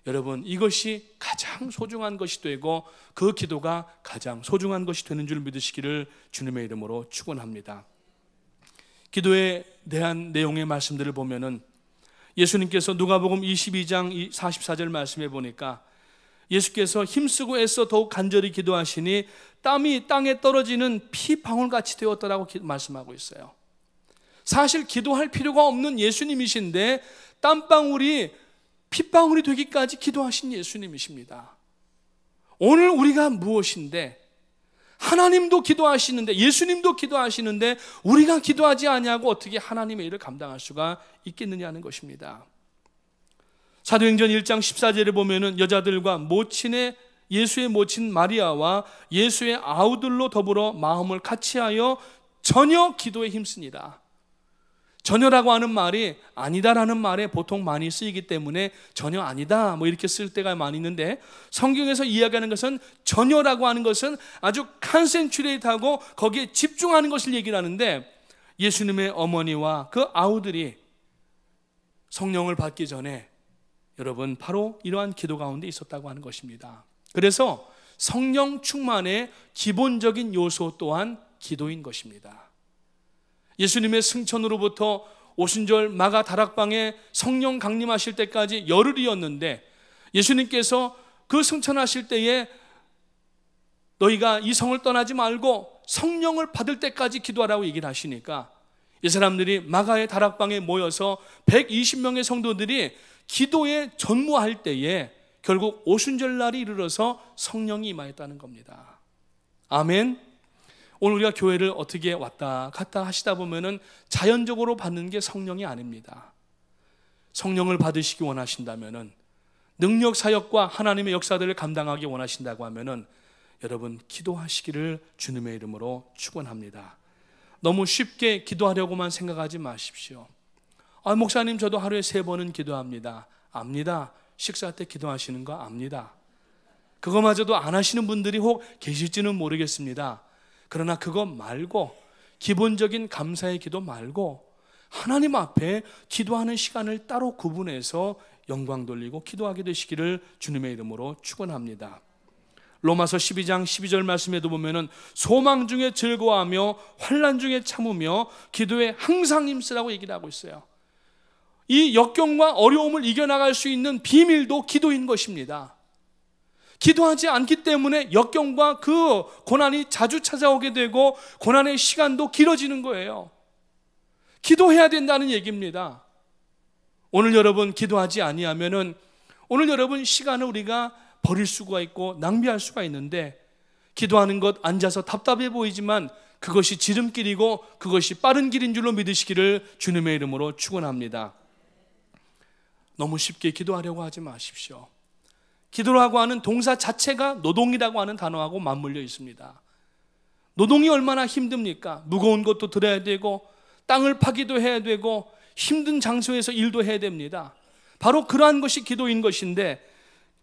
여러분 이것이 가장 소중한 것이 되고 그 기도가 가장 소중한 것이 되는 줄 믿으시기를 주님의 이름으로 축원합니다. 기도에 대한 내용의 말씀들을 보면은 예수님께서 누가복음 22장 44절 말씀해 보니까 예수께서 힘쓰고 애써 더욱 간절히 기도하시니 땀이 땅에 떨어지는 피방울같이 되었더라고 말씀하고 있어요. 사실 기도할 필요가 없는 예수님이신데 땀방울이 핏방울이 되기까지 기도하신 예수님이십니다. 오늘 우리가 무엇인데 하나님도 기도하시는데 예수님도 기도하시는데 우리가 기도하지 아니하고 어떻게 하나님의 일을 감당할 수가 있겠느냐는 것입니다. 사도행전 1장 14절에 보면은 여자들과 모친의 예수의 모친 마리아와 예수의 아우들로 더불어 마음을 같이하여 전혀 기도에 힘쓰니라. 전혀라고 하는 말이 아니다라는 말에 보통 많이 쓰이기 때문에 전혀 아니다 뭐 이렇게 쓸 때가 많이 있는데 성경에서 이야기하는 것은 전혀라고 하는 것은 아주 컨센트레이트하고 거기에 집중하는 것을 얘기를 하는데 예수님의 어머니와 그 아우들이 성령을 받기 전에 여러분 바로 이러한 기도 가운데 있었다고 하는 것입니다. 그래서 성령 충만의 기본적인 요소 또한 기도인 것입니다. 예수님의 승천으로부터 오순절 마가 다락방에 성령 강림하실 때까지 열흘이었는데 예수님께서 그 승천하실 때에 너희가 이 성을 떠나지 말고 성령을 받을 때까지 기도하라고 얘기를 하시니까 이 사람들이 마가의 다락방에 모여서 120명의 성도들이 기도에 전무할 때에 결국 오순절 날이 이르러서 성령이 임하였다는 겁니다. 아멘. 오늘 우리가 교회를 어떻게 왔다 갔다 하시다 보면은 자연적으로 받는 게 성령이 아닙니다. 성령을 받으시기 원하신다면은 능력 사역과 하나님의 역사들을 감당하기 원하신다고 하면은 여러분 기도하시기를 주님의 이름으로 축원합니다. 너무 쉽게 기도하려고만 생각하지 마십시오. 목사님 저도 하루에 3번은 기도합니다. 압니다. 식사 때 기도하시는 거 압니다. 그거마저도 안 하시는 분들이 혹 계실지는 모르겠습니다. 그러나 그거 말고 기본적인 감사의 기도 말고 하나님 앞에 기도하는 시간을 따로 구분해서 영광 돌리고 기도하게 되시기를 주님의 이름으로 축원합니다. 로마서 12장 12절 말씀에도 보면은 소망 중에 즐거워하며 환난 중에 참으며 기도에 항상 힘쓰라고 얘기를 하고 있어요. 이 역경과 어려움을 이겨나갈 수 있는 비밀도 기도인 것입니다. 기도하지 않기 때문에 역경과 그 고난이 자주 찾아오게 되고 고난의 시간도 길어지는 거예요. 기도해야 된다는 얘기입니다. 오늘 여러분 기도하지 아니하면은 오늘 여러분 시간을 우리가 버릴 수가 있고 낭비할 수가 있는데 기도하는 것 앉아서 답답해 보이지만 그것이 지름길이고 그것이 빠른 길인 줄로 믿으시기를 주님의 이름으로 축원합니다. 너무 쉽게 기도하려고 하지 마십시오. 기도라고 하는 동사 자체가 노동이라고 하는 단어하고 맞물려 있습니다. 노동이 얼마나 힘듭니까? 무거운 것도 들어야 되고 땅을 파기도 해야 되고 힘든 장소에서 일도 해야 됩니다. 바로 그러한 것이 기도인 것인데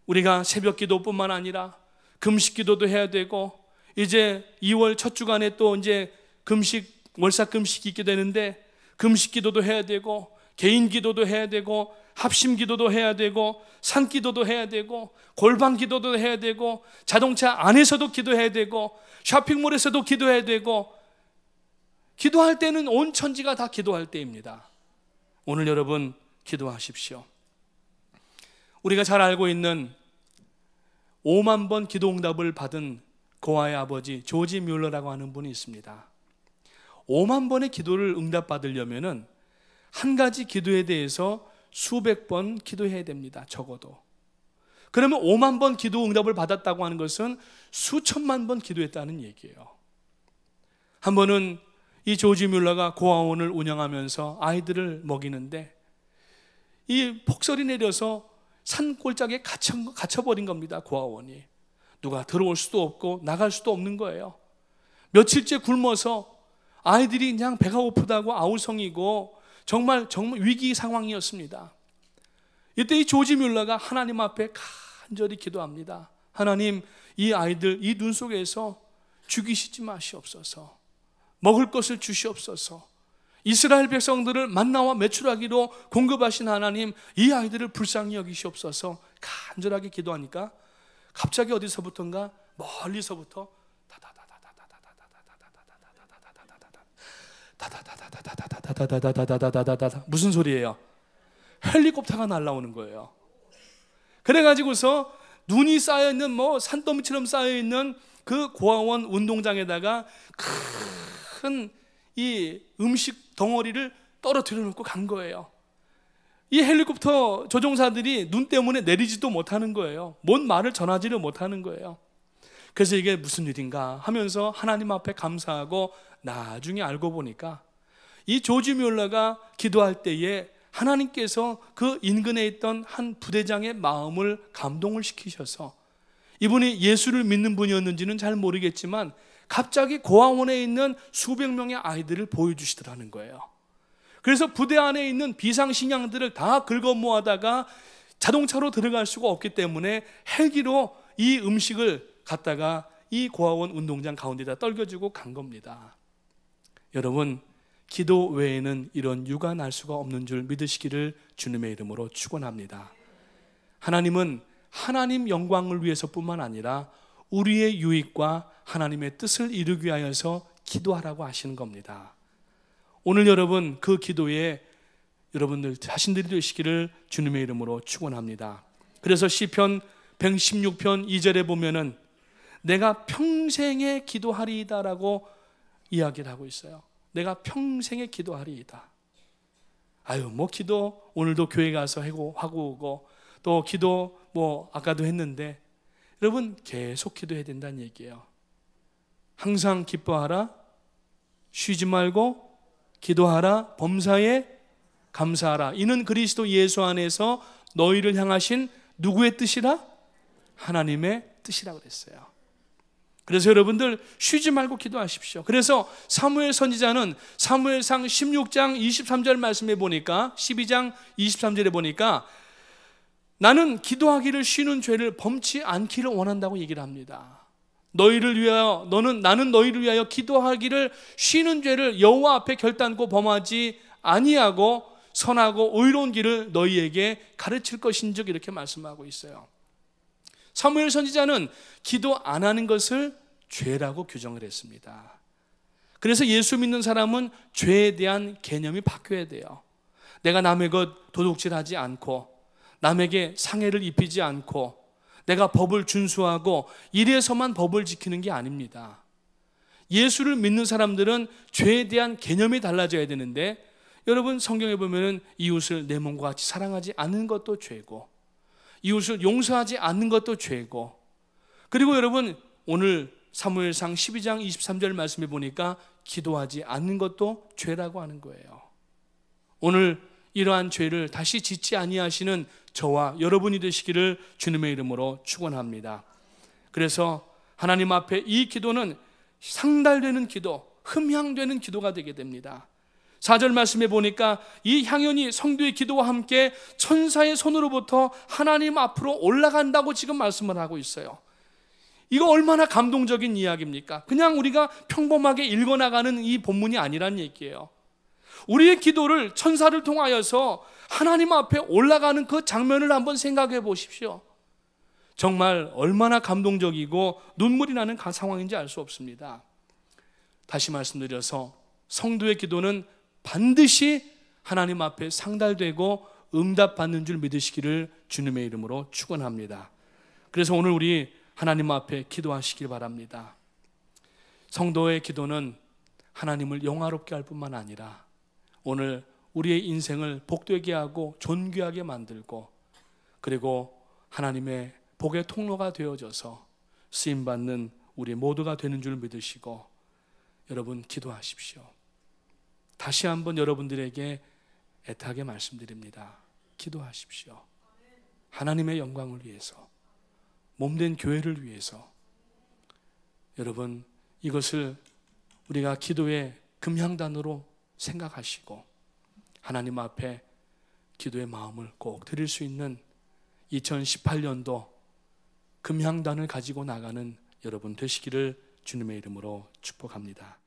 우리가 새벽 기도뿐만 아니라 금식 기도도 해야 되고 이제 2월 첫 주간에 또 이제 금식 월삭금식 있게 되는데 금식 기도도 해야 되고 개인 기도도 해야 되고 합심 기도도 해야 되고 산 기도도 해야 되고 골방 기도도 해야 되고 자동차 안에서도 기도해야 되고 쇼핑몰에서도 기도해야 되고, 기도할 때는 온 천지가 다 기도할 때입니다. 오늘 여러분 기도하십시오. 우리가 잘 알고 있는 5만 번 기도 응답을 받은 고아의 아버지 조지 뮬러라고 하는 분이 있습니다. 5만 번의 기도를 응답받으려면은 한 가지 기도에 대해서 수백 번 기도해야 됩니다. 적어도. 그러면 5만 번 기도 응답을 받았다고 하는 것은 수천만 번 기도했다는 얘기예요. 한 번은 이 조지 뮬러가 고아원을 운영하면서 아이들을 먹이는데 이 폭설이 내려서 산골짜기에 갇혀버린 겁니다. 고아원이. 누가 들어올 수도 없고 나갈 수도 없는 거예요. 며칠째 굶어서 아이들이 그냥 배가 고프다고 아우성이고 정말 위기 상황이었습니다. 이때 이 조지 뮬러가 하나님 앞에 간절히 기도합니다. 하나님, 이 아이들 이 눈 속에서 죽이시지 마시옵소서. 먹을 것을 주시옵소서. 이스라엘 백성들을 만나와 메추라기로 공급하신 하나님, 이 아이들을 불쌍히 여기시옵소서. 간절하게 기도하니까 갑자기 어디서부터인가 멀리서부터 무슨 소리예요? 헬리콥터가 날아오는 거예요. 그래가지고서 눈이 쌓여있는 산더미처럼 쌓여있는 그 고아원 운동장에다가 큰 이 음식 덩어리를 떨어뜨려 놓고 간 거예요. 이 헬리콥터 조종사들이 눈 때문에 내리지도 못하는 거예요. 뭔 말을 전하지를 못하는 거예요. 그래서 이게 무슨 일인가 하면서 하나님 앞에 감사하고 나중에 알고 보니까 이 조지 뮬러가 기도할 때에 하나님께서 그 인근에 있던 한 부대장의 마음을 감동을 시키셔서, 이분이 예수를 믿는 분이었는지는 잘 모르겠지만 갑자기 고아원에 있는 수백 명의 아이들을 보여주시더라는 거예요. 그래서 부대 안에 있는 비상식량들을 다 긁어 모아다가 자동차로 들어갈 수가 없기 때문에 헬기로 이 음식을 갖다가 이 고아원 운동장 가운데다 떨겨주고 간 겁니다. 여러분, 기도 외에는 이런 유가 날 수가 없는 줄 믿으시기를 주님의 이름으로 축원합니다. 하나님은 하나님 영광을 위해서뿐만 아니라 우리의 유익과 하나님의 뜻을 이루기 위하여서 기도하라고 하시는 겁니다. 오늘 여러분 그 기도에 여러분들 자신들이 되시기를 주님의 이름으로 축원합니다. 그래서 시편 116편 2절에 보면은 내가 평생에 기도하리이다라고 이야기를 하고 있어요. 내가 평생에 기도하리이다. 기도 오늘도 교회 가서 하고 오고 또 기도 아까도 했는데, 여러분 계속 기도해야 된다는 얘기예요. 항상 기뻐하라, 쉬지 말고 기도하라, 범사에 감사하라. 이는 그리스도 예수 안에서 너희를 향하신 누구의 뜻이라? 하나님의 뜻이라 그랬어요. 그래서 여러분들 쉬지 말고 기도하십시오. 그래서 사무엘 선지자는 사무엘상 16장 23절 말씀에 보니까, 12장 23절에 보니까 나는 기도하기를 쉬는 죄를 범치 않기를 원한다고 얘기를 합니다. 나는 너희를 위하여 기도하기를 쉬는 죄를 여호와 앞에 결단코 범하지 아니하고 선하고 의로운 길을 너희에게 가르칠 것인즉, 이렇게 말씀하고 있어요. 사무엘 선지자는 기도 안 하는 것을 죄라고 규정을 했습니다. 그래서 예수 믿는 사람은 죄에 대한 개념이 바뀌어야 돼요. 내가 남의 것 도둑질하지 않고 남에게 상해를 입히지 않고 내가 법을 준수하고 이래서만 법을 지키는 게 아닙니다. 예수를 믿는 사람들은 죄에 대한 개념이 달라져야 되는데, 여러분 성경에 보면은 이웃을 내 몸과 같이 사랑하지 않는 것도 죄고, 이웃을 용서하지 않는 것도 죄고, 그리고 여러분 오늘 사무엘상 12장 23절 말씀에 보니까 기도하지 않는 것도 죄라고 하는 거예요. 오늘 이러한 죄를 다시 짓지 아니하시는 저와 여러분이 되시기를 주님의 이름으로 축원합니다. 그래서 하나님 앞에 이 기도는 상달되는 기도, 흠향되는 기도가 되게 됩니다. 4절 말씀에 보니까 이 향연이 성도의 기도와 함께 천사의 손으로부터 하나님 앞으로 올라간다고 지금 말씀을 하고 있어요. 이거 얼마나 감동적인 이야기입니까? 그냥 우리가 평범하게 읽어나가는 이 본문이 아니란 얘기예요. 우리의 기도를 천사를 통하여서 하나님 앞에 올라가는 그 장면을 한번 생각해 보십시오. 정말 얼마나 감동적이고 눈물이 나는 상황인지 알 수 없습니다. 다시 말씀드려서 성도의 기도는 반드시 하나님 앞에 상달되고 응답받는 줄 믿으시기를 주님의 이름으로 축원합니다. 그래서 오늘 우리 하나님 앞에 기도하시길 바랍니다. 성도의 기도는 하나님을 영화롭게 할 뿐만 아니라 오늘 우리의 인생을 복되게 하고 존귀하게 만들고, 그리고 하나님의 복의 통로가 되어져서 쓰임받는 우리 모두가 되는 줄 믿으시고, 여러분 기도하십시오. 다시 한번 여러분들에게 애타게 말씀드립니다. 기도하십시오. 하나님의 영광을 위해서, 몸된 교회를 위해서. 여러분, 이것을 우리가 기도의 금향단으로 생각하시고 하나님 앞에 기도의 마음을 꼭 드릴 수 있는 2018년도 금향단을 가지고 나가는 여러분 되시기를 주님의 이름으로 축복합니다.